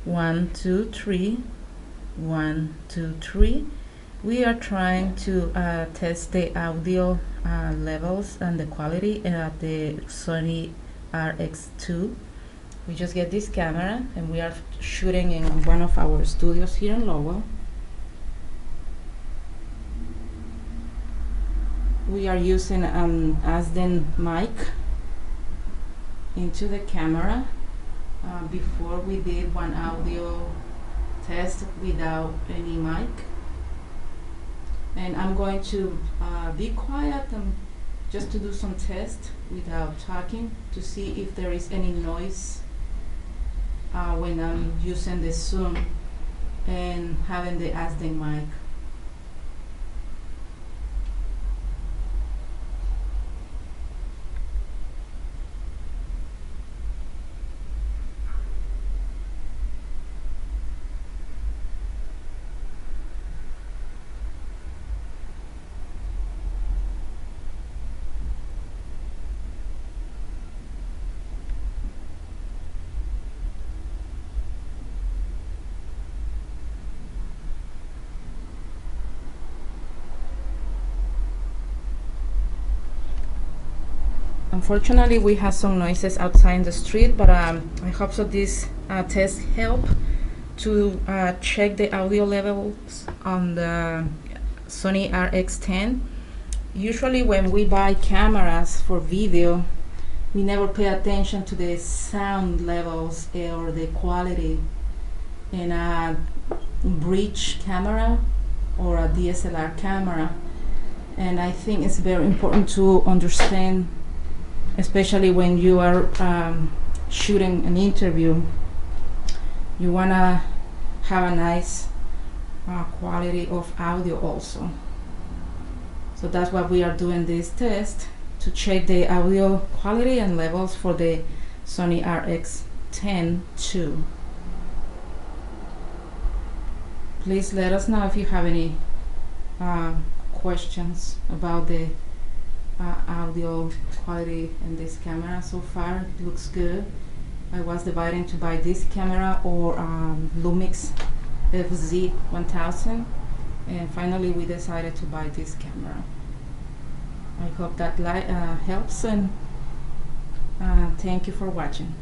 1, 2, 3, 1, 2, 3. We are trying to test the audio levels and the quality at the Sony RX2. We just get this camera and we are shooting in one of our studios here in Lowell. We are using an Azden mic into the camera. Before we did one audio test without any mic, and I'm going to be quiet and just to do some test without talking to see if there is any noise when I'm using the Zoom and having the Azden mic. Unfortunately, we have some noises outside in the street, but I hope so this test help to check the audio levels on the Sony RX10. Usually when we buy cameras for video, we never pay attention to the sound levels or the quality in a bridge camera or a DSLR camera. And I think it's very important to understand, especially when you are shooting an interview, you want to have a nice quality of audio also. So that's why we are doing this test, to check the audio quality and levels for the Sony RX10ii. Please let us know if you have any questions about the audio quality in this camera. So far it looks good. I was debating to buy this camera or Lumix FZ1000, and finally we decided to buy this camera. I hope that helps, and thank you for watching.